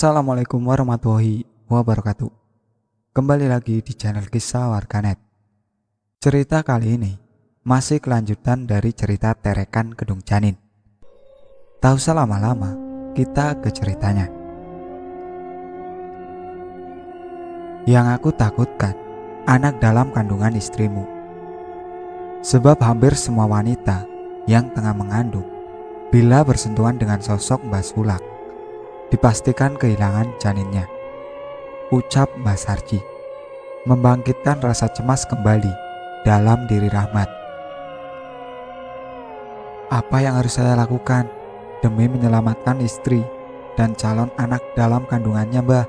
Assalamualaikum warahmatullahi wabarakatuh. Kembali lagi di channel Kisah Warganet. Cerita kali ini masih kelanjutan dari cerita Terekan Kedung Janin. Tak usah lama-lama, kita ke ceritanya. Yang aku takutkan, anak dalam kandungan istrimu. Sebab hampir semua wanita yang tengah mengandung, bila bersentuhan dengan sosok Mbah Sulak, dipastikan kehilangan janinnya, ucap Mbah Sarji, membangkitkan rasa cemas kembali dalam diri Rahmat. Apa yang harus saya lakukan demi menyelamatkan istri dan calon anak dalam kandungannya, Mbah?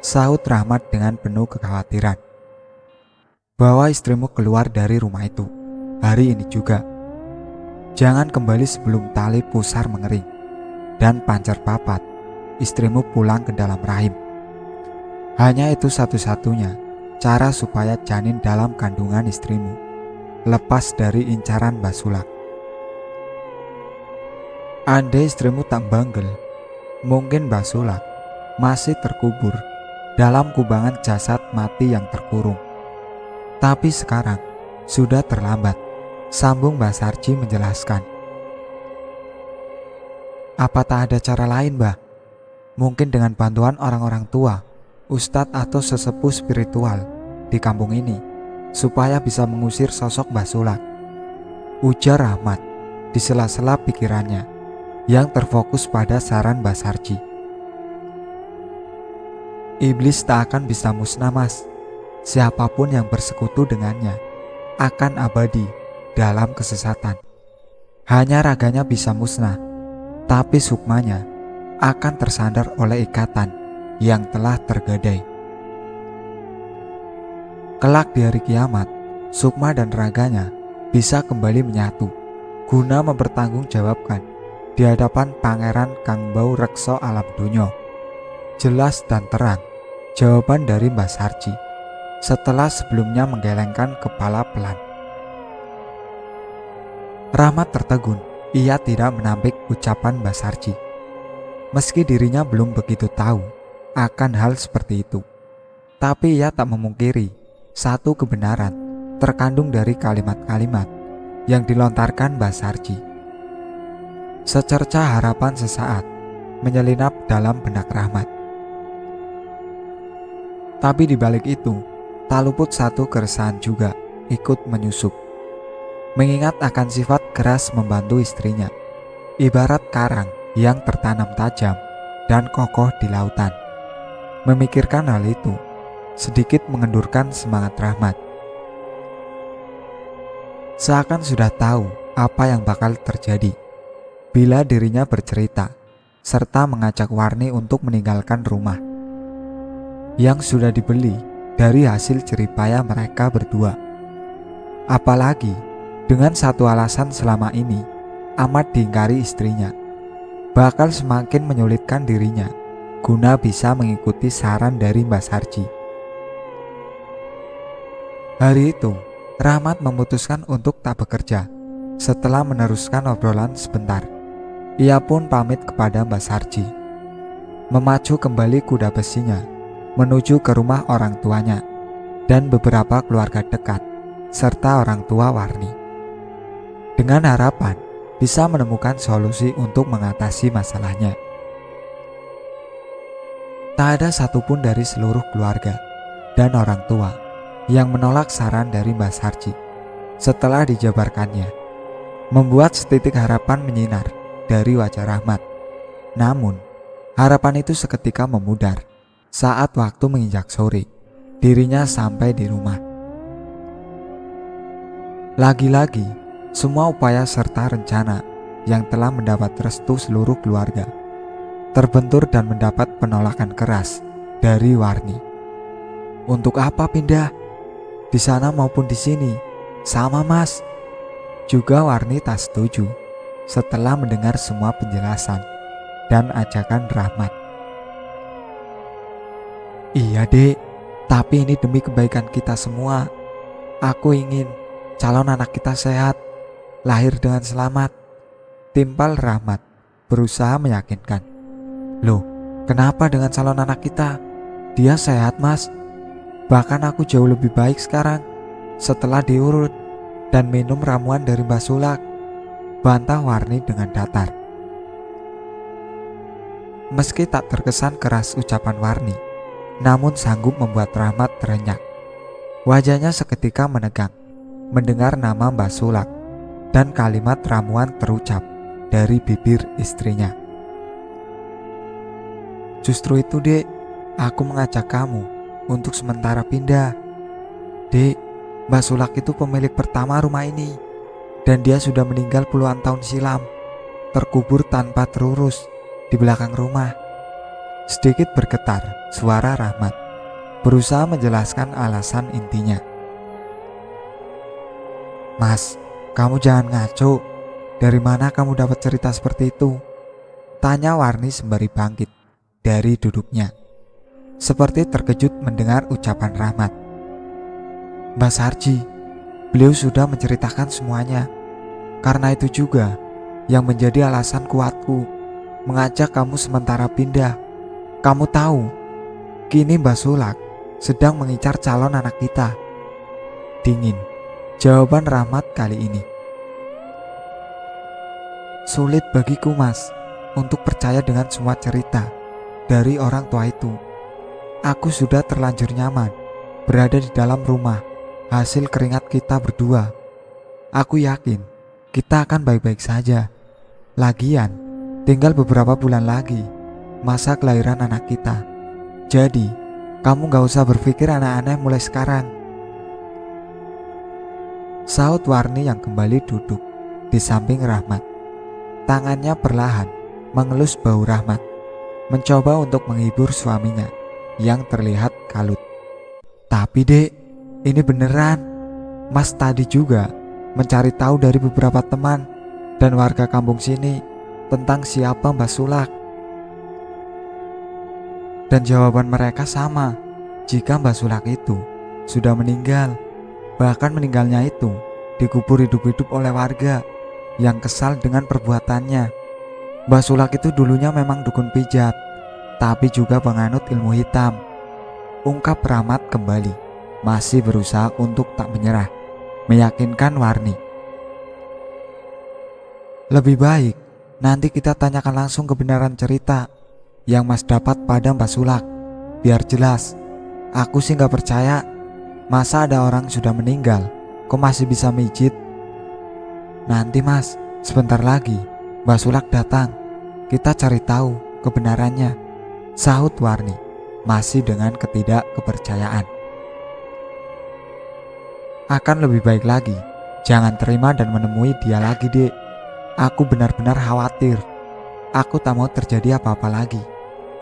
Sahut Rahmat dengan penuh kekhawatiran. Bawa istrimu keluar dari rumah itu hari ini juga. Jangan kembali sebelum tali pusar mengering dan pancar papat istrimu pulang ke dalam rahim. Hanya itu satu-satunya cara supaya janin dalam kandungan istrimu lepas dari incaran Mbah Sulak. Andai istrimu tak banggel, mungkin Mbah Sulak masih terkubur dalam kubangan jasad mati yang terkurung. Tapi sekarang sudah terlambat, sambung Mbah Sarji menjelaskan. Apa tak ada cara lain, Mbah? Mungkin dengan bantuan orang-orang tua, ustadz atau sesepuh spiritual di kampung ini, supaya bisa mengusir sosok Mbah Sulak, ujar Rahmat di sela-sela pikirannya yang terfokus pada saran Mbah Sarji. Iblis tak akan bisa musnah, Mas. Siapapun yang bersekutu dengannya akan abadi dalam kesesatan. Hanya raganya bisa musnah, tapi sukmanya akan tersandar oleh ikatan yang telah tergadai. Kelak di hari kiamat, sukma dan raganya bisa kembali menyatu guna mempertanggungjawabkan di hadapan Pangeran Kang Bau Rekso Alam Dunyo. Jelas dan terang jawaban dari Mbah Sarji setelah sebelumnya menggelengkan kepala pelan. Rahmat tertegun, ia tidak menampik ucapan Mbah Sarji. Meski dirinya belum begitu tahu akan hal seperti itu, tapi ia tak memungkiri satu kebenaran terkandung dari kalimat-kalimat yang dilontarkan Mbah Sarji. Secerca harapan sesaat menyelinap dalam benak Rahmat. Tapi di balik itu, tak luput satu keresahan juga ikut menyusup. Mengingat akan sifat keras membantu istrinya, ibarat karang yang tertanam tajam dan kokoh di lautan. Memikirkan hal itu sedikit mengendurkan semangat Rahmat. Seakan sudah tahu apa yang bakal terjadi bila dirinya bercerita serta mengajak Warni untuk meninggalkan rumah yang sudah dibeli dari hasil jeripaya mereka berdua. Apalagi dengan satu alasan selama ini amat diingkari istrinya, bakal semakin menyulitkan dirinya guna bisa mengikuti saran dari Mbah Sarji. Hari itu, Rahmat memutuskan untuk tak bekerja. Setelah meneruskan obrolan sebentar, ia pun pamit kepada Mbah Sarji, memacu kembali kuda besinya menuju ke rumah orang tuanya dan beberapa keluarga dekat serta orang tua Warni, dengan harapan bisa menemukan solusi untuk mengatasi masalahnya. Tak ada satupun dari seluruh keluarga dan orang tua yang menolak saran dari Mbah Sarji setelah dijabarkannya, membuat setitik harapan menyinar dari wajah Rahmat. Namun, harapan itu seketika memudar saat waktu menginjak sore, dirinya sampai di rumah. Lagi-lagi, semua upaya serta rencana yang telah mendapat restu seluruh keluarga terbentur dan mendapat penolakan keras dari Warni. Untuk apa pindah? Di sana maupun di sini sama, Mas. Juga Warni tak setuju setelah mendengar semua penjelasan dan ajakan Rahmat. Iya, Dek, tapi ini demi kebaikan kita semua. Aku ingin calon anak kita sehat, lahir dengan selamat, timpal Rahmat berusaha meyakinkan. Loh, Kenapa dengan calon anak kita? Dia sehat, Mas. Bahkan aku jauh lebih baik sekarang setelah diurut dan minum ramuan dari Mbak Sulak, bantah Warni dengan datar. Meski tak terkesan keras ucapan Warni, namun sanggup membuat Rahmat terenyak. Wajahnya seketika menegang mendengar nama Mbak Sulak dan kalimat ramuan terucap dari bibir istrinya. Justru itu, Dek, aku mengajak kamu untuk sementara pindah. Dek, Mbak Sulak itu pemilik pertama rumah ini, dan dia sudah meninggal puluhan tahun silam, terkubur tanpa terurus di belakang rumah. Sedikit bergetar suara Rahmat, berusaha menjelaskan alasan intinya. Mas, kamu jangan ngaco. Dari mana kamu dapat cerita seperti itu? Tanya Warni sembari bangkit dari duduknya, seperti terkejut mendengar ucapan Rahmat. Mbak Sarji, beliau sudah menceritakan semuanya. Karena itu juga yang menjadi alasan kuatku mengajak kamu sementara pindah. Kamu tahu, kini Mbak Sulak sedang mengincar calon anak kita. Dingin jawaban Rahmat kali ini. Sulit bagiku, Mas, untuk percaya dengan semua cerita dari orang tua itu. Aku sudah terlanjur nyaman berada di dalam rumah hasil keringat kita berdua. Aku yakin kita akan baik-baik saja. Lagian, tinggal beberapa bulan lagi masa kelahiran anak kita. Jadi, kamu gak usah berpikir aneh-aneh mulai sekarang. Saut Warni yang kembali duduk di samping Rahmat. Tangannya perlahan mengelus bahu Rahmat, mencoba untuk menghibur suaminya yang terlihat kalut. Tapi Dek, ini beneran. Mas tadi juga mencari tahu dari beberapa teman dan warga kampung sini tentang siapa Mbak Sulak. Dan jawaban mereka sama, jika Mbak Sulak itu sudah meninggal. Bahkan meninggalnya itu dikubur hidup-hidup oleh warga yang kesal dengan perbuatannya. Mbak Sulak itu dulunya memang dukun pijat, tapi juga penganut ilmu hitam. Ungkap Rahmat kembali, masih berusaha untuk tak menyerah, meyakinkan Warni. Lebih baik nanti kita tanyakan langsung kebenaran cerita yang Mas dapat pada Mbak Sulak, biar jelas. Aku sih gak percaya, masa ada orang sudah meninggal kok masih bisa mijit. Nanti Mas, sebentar lagi Mbak Sulak datang, kita cari tahu kebenarannya, sahut Warni masih dengan ketidakkepercayaan. Akan lebih baik lagi jangan terima dan menemui dia lagi, Dek. Aku benar-benar khawatir. Aku tak mau terjadi apa-apa lagi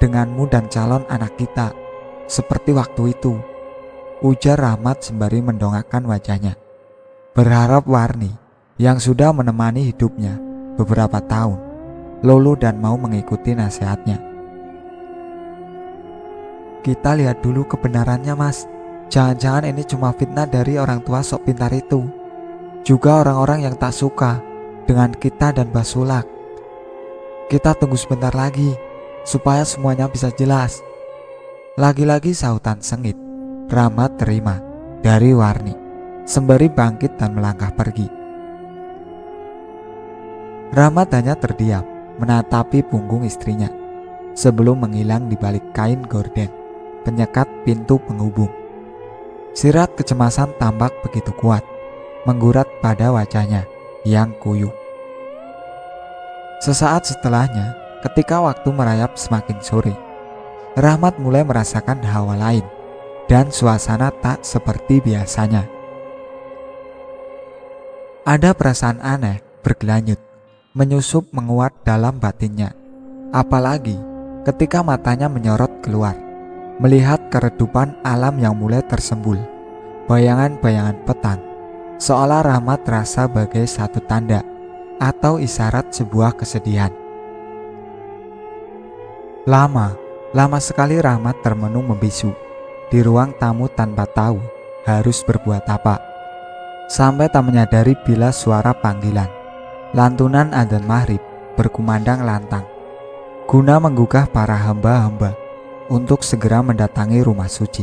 denganmu dan calon anak kita, seperti waktu itu, ujar Rahmat sembari mendongakkan wajahnya, berharap Warni yang sudah menemani hidupnya beberapa tahun luluh dan mau mengikuti nasihatnya. Kita lihat dulu kebenarannya, Mas. Jangan-jangan ini cuma fitnah dari orang tua sok pintar itu, juga orang-orang yang tak suka dengan kita dan Mbak Sulak. Kita tunggu sebentar lagi supaya semuanya bisa jelas. Lagi-lagi sautan sengit Rahmat terima dari Warni sembari bangkit dan melangkah pergi. Rahmat hanya terdiam menatapi punggung istrinya sebelum menghilang di balik kain gorden penyekat pintu penghubung. Sirat kecemasan tampak begitu kuat menggurat pada wajahnya yang kuyup. Sesaat setelahnya, ketika waktu merayap semakin sore, Rahmat mulai merasakan hawa lain dan suasana tak seperti biasanya. Ada perasaan aneh bergelanjut menyusup menguat dalam batinnya, apalagi ketika matanya menyorot keluar, melihat keredupan alam yang mulai tersembul, bayangan-bayangan petang, seolah Rahmat terasa bagai satu tanda atau isyarat sebuah kesedihan. Lama sekali Rahmat termenung membisu di ruang tamu tanpa tahu harus berbuat apa, sampai tak menyadari bila suara panggilan lantunan adzan maghrib berkumandang lantang. guna menggugah para hamba-hamba untuk segera mendatangi rumah suci,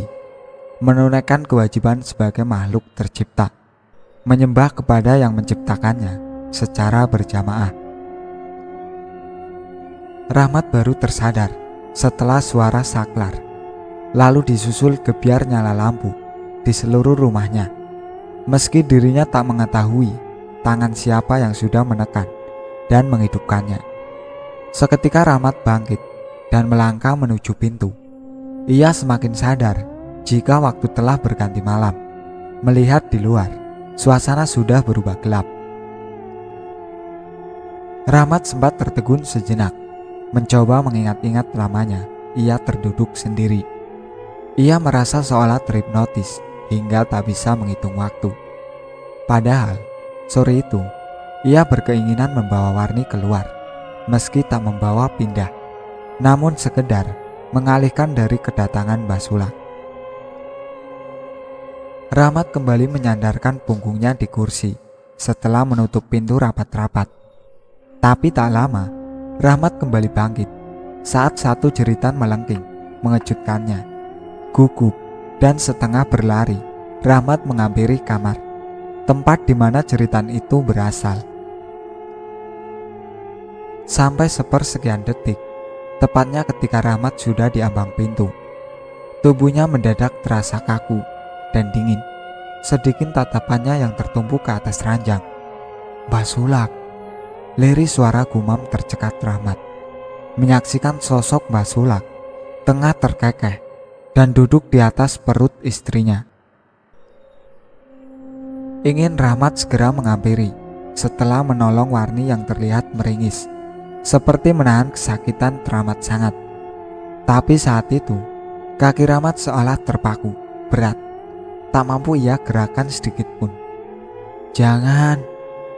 menunaikan kewajiban sebagai makhluk tercipta, menyembah kepada yang menciptakannya secara berjamaah. Rahmat baru tersadar setelah suara saklar, lalu disusul gebyar nyala lampu di seluruh rumahnya. Meski dirinya tak mengetahui tangan siapa yang sudah menekan dan menghidupkannya. Seketika Rahmat bangkit dan melangkah menuju pintu. Ia semakin sadar jika waktu telah berganti malam. Melihat di luar, suasana sudah berubah gelap. Rahmat sempat tertegun sejenak, mencoba mengingat-ingat lamanya ia terduduk sendiri. Ia merasa seolah terhipnotis hingga tak bisa menghitung waktu. Padahal sore itu ia berkeinginan membawa Warni keluar, meski tak membawa pindah, namun sekedar mengalihkan dari kedatangan Mbah Sulak. Rahmat kembali menyandarkan punggungnya di kursi setelah menutup pintu rapat-rapat. Tapi tak lama, Rahmat kembali bangkit saat satu jeritan melengking mengejutkannya. Gugup dan setengah berlari, Rahmat menghampiri kamar, tempat di mana jeritan itu berasal. Sampai sepersekian detik, tepatnya ketika Rahmat sudah di ambang pintu, tubuhnya mendadak terasa kaku dan dingin. Sedikit tatapannya yang tertumpu ke atas ranjang. Mbah Sulak, lirik suara gumam tercekat Rahmat, menyaksikan sosok Mbah Sulak tengah terkekeh dan duduk di atas perut istrinya. Ingin Rahmat segera menghampiri setelah menolong Warni yang terlihat meringis, seperti menahan kesakitan teramat sangat. Tapi saat itu, kaki Rahmat seolah terpaku, berat, tak mampu ia gerakan sedikit pun. "Jangan,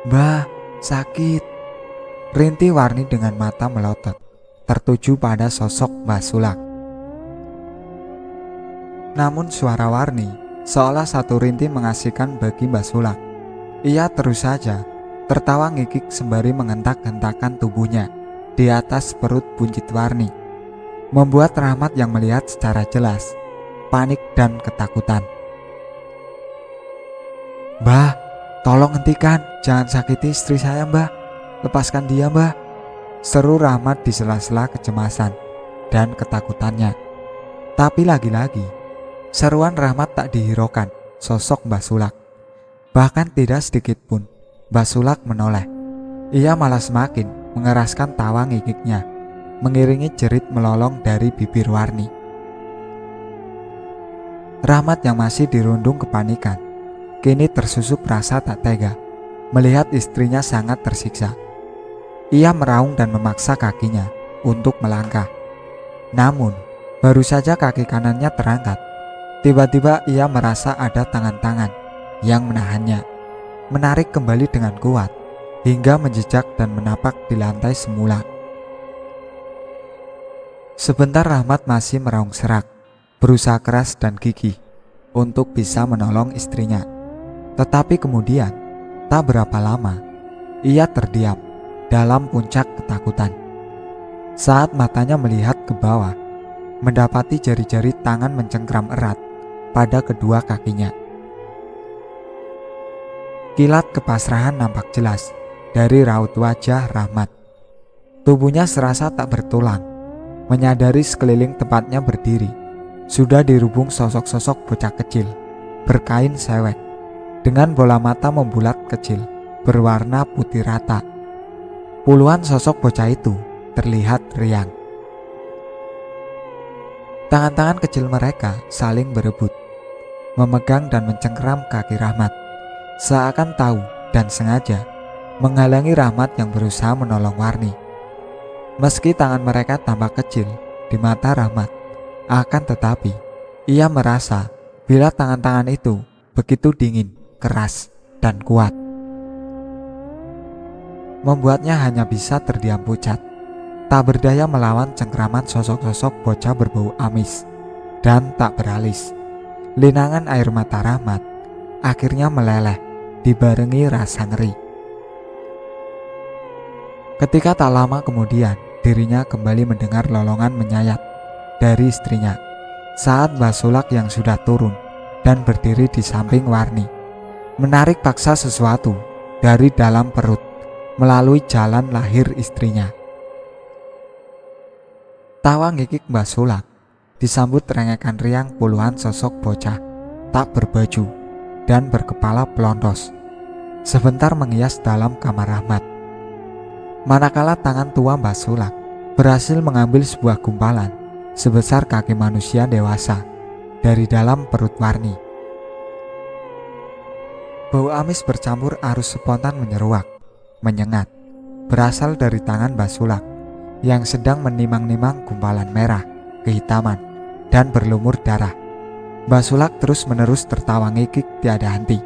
Mbah, sakit," rintih Warni dengan mata melotot, tertuju pada sosok Mbah Sulak. Namun suara Warni seolah satu rintih mengasihkan bagi Mbah Sulak. Ia terus saja tertawa ngikik sembari menghentak-hentakan tubuhnya di atas perut buncit Warni, membuat Rahmat yang melihat secara jelas panik dan ketakutan. "Mbah, tolong hentikan, jangan sakiti istri saya, Mbah. Lepaskan dia, Mbah," seru Rahmat di sela-sela kecemasan dan ketakutannya. Tapi lagi-lagi, seruan Rahmat tak dihiraukan sosok Mbah Sulak. Bahkan tidak sedikit pun Mbah Sulak menoleh. Ia malah semakin mengeraskan tawa ngikiknya, mengiringi jerit melolong dari bibir Warni. Rahmat yang masih dirundung kepanikan, kini tersusup rasa tak tega melihat istrinya sangat tersiksa. Ia meraung dan memaksa kakinya untuk melangkah. Namun, baru saja kaki kanannya terangkat, tiba-tiba ia merasa ada tangan-tangan yang menahannya, menarik kembali dengan kuat hingga menjejak dan menapak di lantai semula. Sebentar Rahmat masih meraung serak, berusaha keras dan gigih untuk bisa menolong istrinya. Tetapi kemudian, tak berapa lama, ia terdiam dalam puncak ketakutan. Saat matanya melihat ke bawah, mendapati jari-jari tangan mencengkram erat pada kedua kakinya. Kilat kepasrahan nampak jelas dari raut wajah Rahmat. Tubuhnya serasa tak bertulang, menyadari sekeliling tempatnya berdiri sudah dirubung sosok-sosok bocah kecil berkain sewek dengan bola mata membulat kecil berwarna putih rata. Puluhan sosok bocah itu terlihat riang. Tangan-tangan kecil mereka saling berebut, memegang dan mencengkeram kaki Rahmat, seakan tahu dan sengaja menghalangi Rahmat yang berusaha menolong Warni. Meski tangan mereka tampak kecil di mata Rahmat, akan tetapi ia merasa bila tangan-tangan itu begitu dingin, keras, dan kuat, membuatnya hanya bisa terdiam pucat, tak berdaya melawan cengkraman sosok-sosok bocah berbau amis dan tak beralis. Linangan air mata Rahmat akhirnya meleleh dibarengi rasa ngeri. Ketika tak lama kemudian dirinya kembali mendengar lolongan menyayat dari istrinya saat Mbah Sulak yang sudah turun dan berdiri di samping Warni menarik paksa sesuatu dari dalam perut melalui jalan lahir istrinya. Tawa ngikik Mbah Sulak disambut rengekan riang puluhan sosok bocah tak berbaju dan berkepala pelontos sebentar menghias dalam kamar Rahmat. Manakala tangan tua Mbah Sulak berhasil mengambil sebuah gumpalan sebesar kaki manusia dewasa dari dalam perut Warni. Bau amis bercampur arus spontan menyeruak, menyengat, berasal dari tangan Mbah Sulak yang sedang menimang-nimang gumpalan merah, kehitaman, dan berlumur darah. Mbah Sulak terus-menerus tertawa ngikik tiada henti,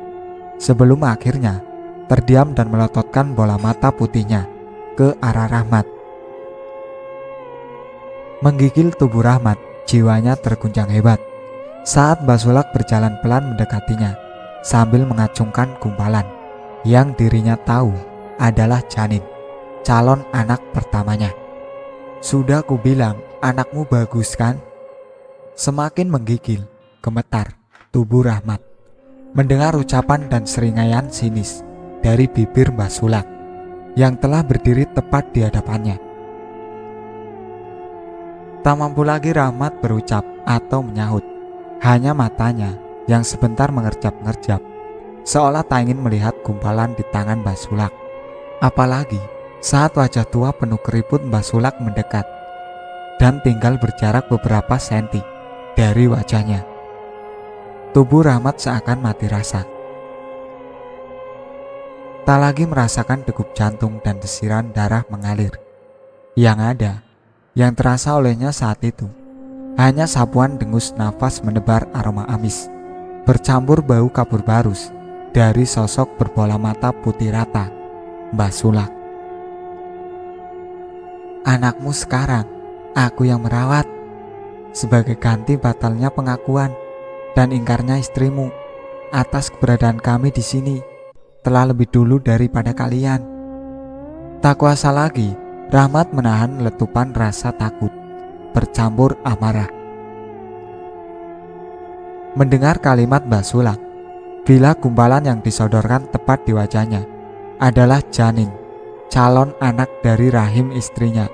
sebelum akhirnya terdiam dan melototkan bola mata putihnya ke arah Rahmat. Menggigil tubuh Rahmat, jiwanya terguncang hebat saat Mbah Sulak berjalan pelan mendekatinya sambil mengacungkan gumpalan yang dirinya tahu adalah janin, calon anak pertamanya. "Sudah kubilang anakmu bagus kan?" Semakin menggigil, gemetar tubuh Rahmat mendengar ucapan dan seringaian sinis dari bibir Mbah Sulak yang telah berdiri tepat di hadapannya. Tak mampu lagi Rahmat berucap atau menyahut, hanya matanya yang sebentar mengerjap-ngerjap seolah tak ingin melihat gumpalan di tangan Mbah Sulak. Apalagi saat wajah tua penuh keriput Mbah Sulak mendekat dan tinggal berjarak beberapa senti dari wajahnya. Tubuh Rahmat seakan mati rasa. Tak lagi merasakan degup jantung dan desiran darah mengalir. Yang ada, yang terasa olehnya saat itu, hanya sapuan dengus nafas menebar aroma amis, bercampur bau kapur barus dari sosok berbola mata putih rata, Mbah Sulak. "Anakmu sekarang, aku yang merawat. Sebagai ganti batalnya pengakuan dan ingkarnya istrimu atas keberadaan kami di sini telah lebih dulu daripada kalian." Tak kuasa lagi Rahmat menahan letupan rasa takut bercampur amarah. Mendengar kalimat Mbah Sulak, bila gumpalan yang disodorkan tepat di wajahnya adalah janin, calon anak dari rahim istrinya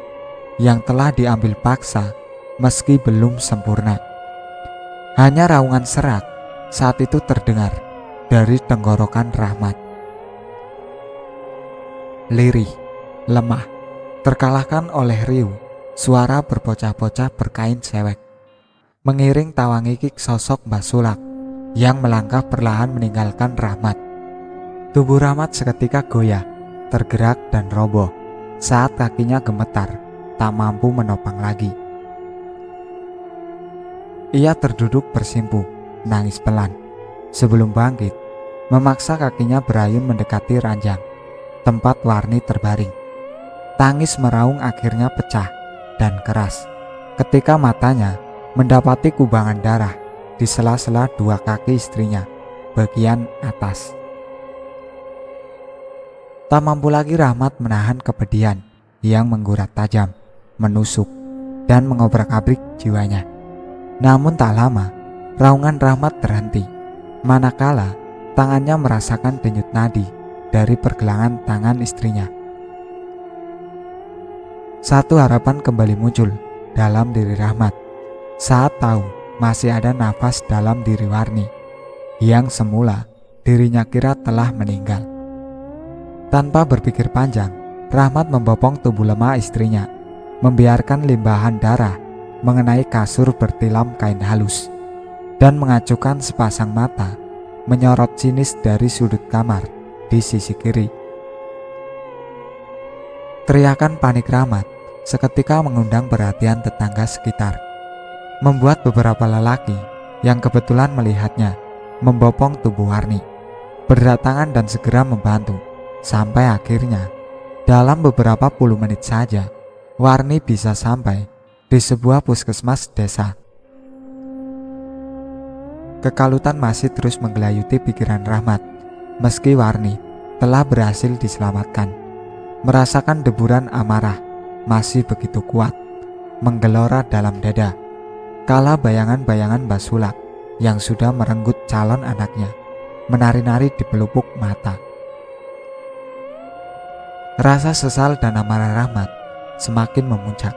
yang telah diambil paksa meski belum sempurna. Hanya raungan serak saat itu terdengar dari tenggorokan Rahmat. Lirih, lemah, terkalahkan oleh riuh suara berbocah-bocah berkain sewek, mengiring tawa ngikik sosok Mbah Sulak yang melangkah perlahan meninggalkan Rahmat. Tubuh Rahmat seketika goyah, tergerak dan roboh saat kakinya gemetar, tak mampu menopang lagi. Ia terduduk bersimpuh, nangis pelan, sebelum bangkit, memaksa kakinya berayun mendekati ranjang, tempat Warni terbaring. Tangis meraung akhirnya pecah dan keras, ketika matanya mendapati kubangan darah di sela-sela dua kaki istrinya, bagian atas. Tak mampu lagi Rahmat menahan kepedihan yang menggurat tajam, menusuk, dan mengobrak-abrik jiwanya. Namun tak lama, raungan Rahmat terhenti, manakala tangannya merasakan denyut nadi dari pergelangan tangan istrinya. Satu harapan kembali muncul dalam diri Rahmat saat tahu masih ada nafas dalam diri Warni yang semula dirinya kira telah meninggal. Tanpa berpikir panjang, Rahmat membopong tubuh lemah istrinya, membiarkan limpahan darah mengenai kasur bertilam kain halus, dan mengacukan sepasang mata menyorot sinis dari sudut kamar di sisi kiri. Teriakan panik Rahmat seketika mengundang perhatian tetangga sekitar, membuat beberapa lelaki yang kebetulan melihatnya membopong tubuh Warni berdatangan dan segera membantu, sampai akhirnya dalam beberapa puluh menit saja Warni bisa sampai di sebuah puskesmas desa. Kekalutan masih terus menggelayuti pikiran Rahmat meski Warni telah berhasil diselamatkan. Merasakan deburan amarah masih begitu kuat menggelora dalam dada, kala bayangan-bayangan Mbak Sulak yang sudah merenggut calon anaknya menari-nari di pelupuk mata. Rasa sesal dan amarah Rahmat semakin memuncak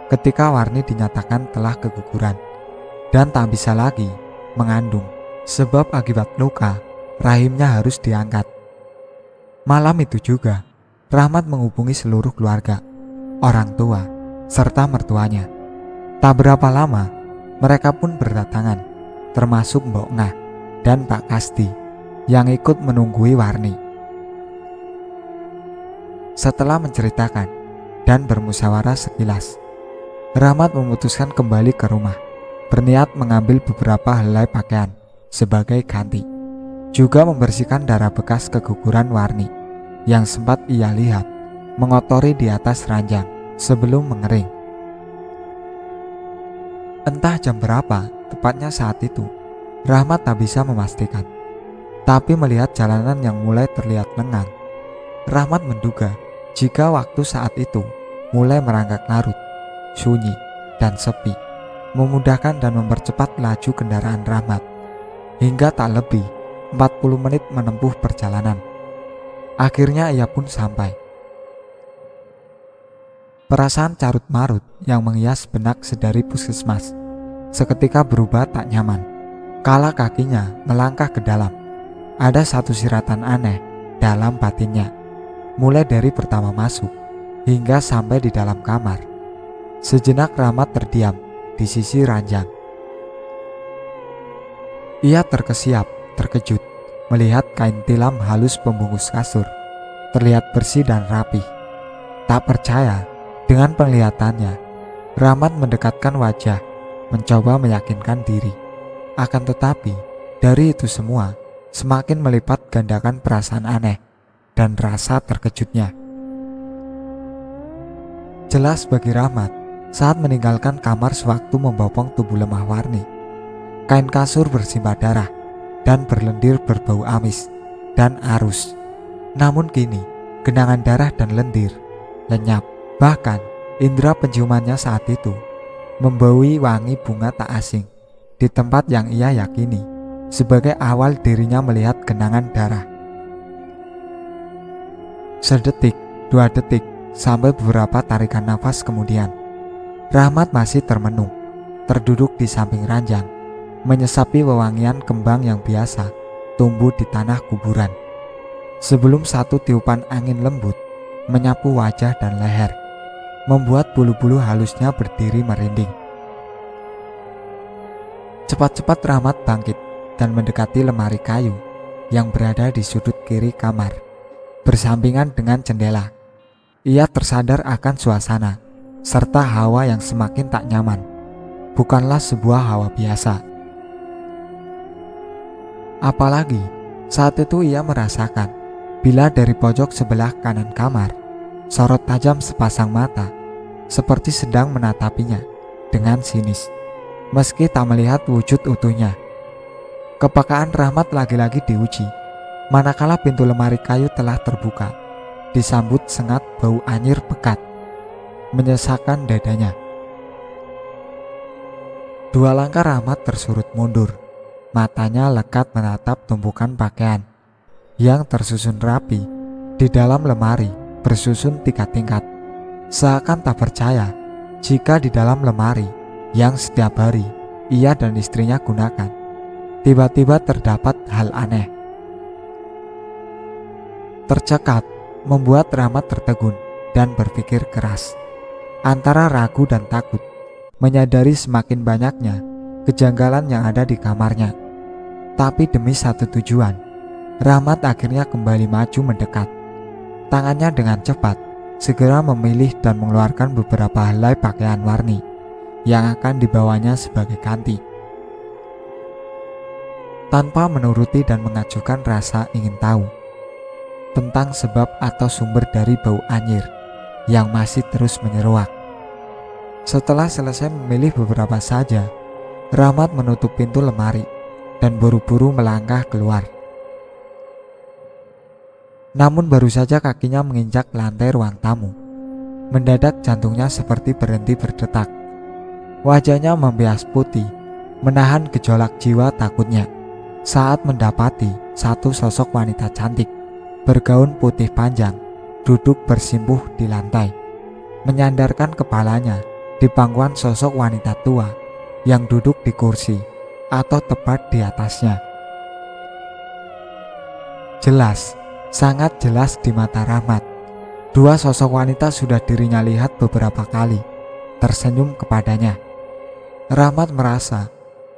ketika Warni dinyatakan telah keguguran dan tak bisa lagi mengandung, sebab akibat luka rahimnya harus diangkat. Malam itu juga Rahmat menghubungi seluruh keluarga, orang tua, serta mertuanya. Tak berapa lama mereka pun berdatangan, termasuk Mbok Ngah dan Pak Kasti yang ikut menunggui Warni. Setelah menceritakan dan bermusyawarah sekilas, Rahmat memutuskan kembali ke rumah, berniat mengambil beberapa helai pakaian sebagai ganti, juga membersihkan darah bekas keguguran Warni yang sempat ia lihat mengotori di atas ranjang sebelum mengering. Entah jam berapa tepatnya saat itu, Rahmat tak bisa memastikan. Tapi melihat jalanan yang mulai terlihat lengang, Rahmat menduga jika waktu saat itu mulai merangkak larut, sunyi dan sepi, memudahkan dan mempercepat laju kendaraan Rahmat hingga tak lebih 40 menit menempuh perjalanan. Akhirnya ia pun sampai. Perasaan carut-marut yang menghias benak sedari puskesmas seketika berubah tak nyaman kala kakinya melangkah ke dalam. Ada satu siratan aneh dalam batinnya, mulai dari pertama masuk hingga sampai di dalam kamar. Sejenak Rahmat terdiam di sisi ranjang. Ia terkesiap, terkejut melihat kain tilam halus pembungkus kasur terlihat bersih dan rapih. Tak percaya dengan penglihatannya, Rahmat mendekatkan wajah, mencoba meyakinkan diri. Akan tetapi, dari itu semua semakin melipat gandakan perasaan aneh dan rasa terkejutnya. Jelas bagi Rahmat saat meninggalkan kamar sewaktu membopong tubuh lemah Warni. Kain kasur bersimbah darah dan berlendir berbau amis dan arus. Namun kini genangan darah dan lendir lenyap. Bahkan indera penciumannya saat itu membaui wangi bunga tak asing di tempat yang ia yakini sebagai awal dirinya melihat genangan darah. Sedetik, 2 detik, sampai beberapa tarikan nafas kemudian, Rahmat masih termenung, terduduk di samping ranjang, menyesapi wewangian kembang yang biasa tumbuh di tanah kuburan. Sebelum satu tiupan angin lembut menyapu wajah dan leher, membuat bulu-bulu halusnya berdiri merinding. Cepat-cepat Rahmat bangkit dan mendekati lemari kayu yang berada di sudut kiri kamar, bersampingan dengan jendela. Ia tersadar akan suasana serta hawa yang semakin tak nyaman. Bukanlah sebuah hawa biasa. Apalagi saat itu ia merasakan bila dari pojok sebelah kanan kamar, sorot tajam sepasang mata seperti sedang menatapinya dengan sinis, meski tak melihat wujud utuhnya. Kepekaan Rahmat lagi-lagi diuji, manakala pintu lemari kayu telah terbuka, disambut sengat bau anyir pekat, menyesakkan dadanya. 2 langkah Rahmat tersurut mundur, matanya lekat menatap tumpukan pakaian yang tersusun rapi di dalam lemari bersusun 3 tingkat. Seakan tak percaya jika di dalam lemari yang setiap hari ia dan istrinya gunakan, tiba-tiba terdapat hal aneh. Tercekat membuat Rahmat tertegun dan berpikir keras, antara ragu dan takut, menyadari semakin banyaknya kejanggalan yang ada di kamarnya. Tapi demi satu tujuan, Rahmat akhirnya kembali maju mendekat. Tangannya dengan cepat segera memilih dan mengeluarkan beberapa helai pakaian Warni yang akan dibawanya sebagai ganti. Tanpa menuruti dan mengajukan rasa ingin tahu tentang sebab atau sumber dari bau anyir yang masih terus menyeruak. Setelah selesai memilih beberapa saja, Rahmat menutup pintu lemari dan buru-buru melangkah keluar. Namun baru saja kakinya menginjak lantai ruang tamu, Mendadak jantungnya seperti berhenti berdetak. Wajahnya membias putih, menahan gejolak jiwa takutnya saat mendapati satu sosok wanita cantik bergaun putih panjang duduk bersimpuh di lantai, menyandarkan kepalanya di pangkuan sosok wanita tua yang duduk di kursi atau tepat di atasnya. Jelas, sangat jelas di mata Rahmat, dua sosok wanita sudah dirinya lihat beberapa kali tersenyum kepadanya. Rahmat merasa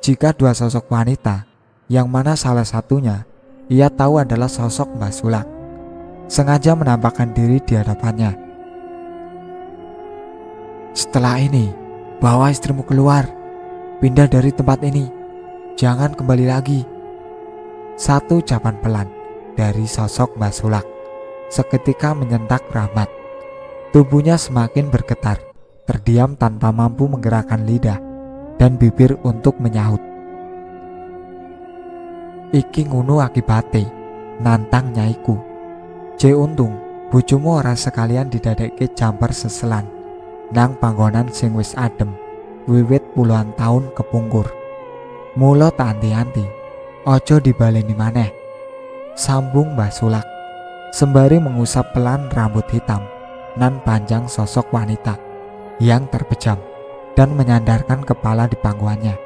jika dua sosok wanita, yang mana salah satunya ia tahu adalah sosok Mbah Sulak, sengaja menampakkan diri di hadapannya. "Setelah ini, bawa istrimu keluar, pindah dari tempat ini, jangan kembali lagi." Satu ucapan pelan dari sosok Mbah Sulak seketika menyentak Rahmat. Tubuhnya semakin bergetar, terdiam tanpa mampu menggerakkan lidah dan bibir untuk menyahut. "Iki ngunu akibate, nantang nyaiku. Je untung, bojomu ora sekalian didadekke jamper seselan nang panggonan sing wis adem wiwit puluhan tahun kepungkur. Mula tak anti-anti, ojo dibaleni maneh," sambung Mbah Sulak sembari mengusap pelan rambut hitam nan panjang sosok wanita yang terpejam dan menyandarkan kepala di pangkuannya.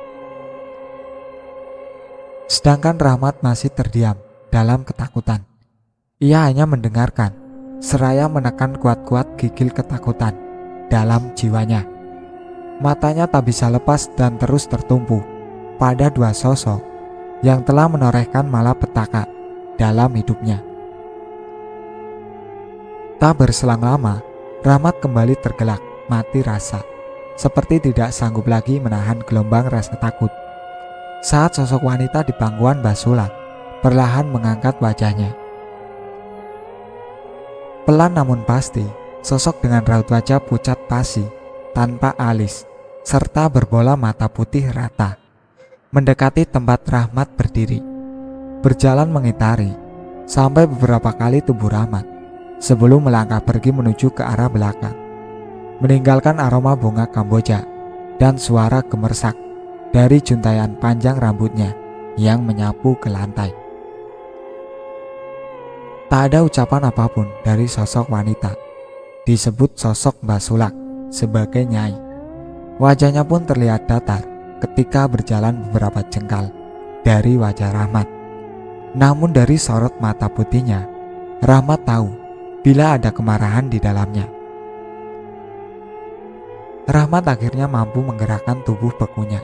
Sedangkan Rahmat masih terdiam dalam ketakutan. Ia hanya mendengarkan seraya menekan kuat-kuat gigil ketakutan dalam jiwanya. Matanya tak bisa lepas dan terus tertumpu pada dua sosok yang telah menorehkan malapetaka dalam hidupnya. Tak berselang lama, Rahmat kembali tergelak mati rasa, seperti tidak sanggup lagi menahan gelombang rasa takut saat sosok wanita di pangkuan Mbah Sulak perlahan mengangkat wajahnya. Pelan namun pasti, sosok dengan raut wajah pucat pasi, tanpa alis, serta berbola mata putih rata, mendekati tempat Rahmat berdiri. Berjalan mengitari sampai beberapa kali tubuh Rahmat sebelum melangkah pergi menuju ke arah belakang, meninggalkan aroma bunga Kamboja dan suara gemersak dari juntaian panjang rambutnya yang menyapu ke lantai. Tak ada ucapan apapun dari sosok wanita. Disebut sosok Mbah Sulak sebagai nyai. Wajahnya pun terlihat datar ketika berjalan beberapa jengkal dari wajah Rahmat. Namun dari sorot mata putihnya, Rahmat tahu bila ada kemarahan di dalamnya. Rahmat akhirnya mampu menggerakkan tubuh bekunya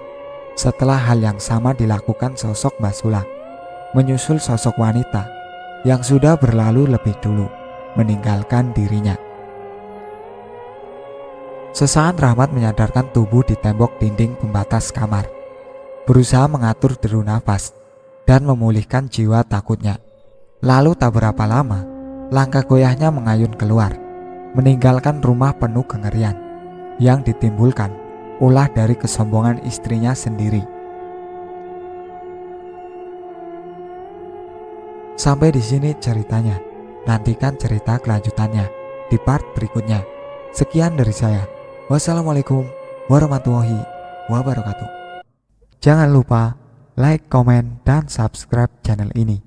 setelah hal yang sama dilakukan sosok Mbah Sulak, menyusul sosok wanita yang sudah berlalu lebih dulu meninggalkan dirinya. Sesaat Rahmat menyadarkan tubuh di tembok dinding pembatas kamar, berusaha mengatur deru nafas dan memulihkan jiwa takutnya. Lalu tak berapa lama, langkah goyahnya mengayun keluar, meninggalkan rumah penuh kengerian yang ditimbulkan ulah dari kesombongan istrinya sendiri. Sampai di sini ceritanya. Nantikan cerita kelanjutannya di part berikutnya. Sekian dari saya. Wassalamualaikum warahmatullahi wabarakatuh. Jangan lupa like, komen, dan subscribe channel ini.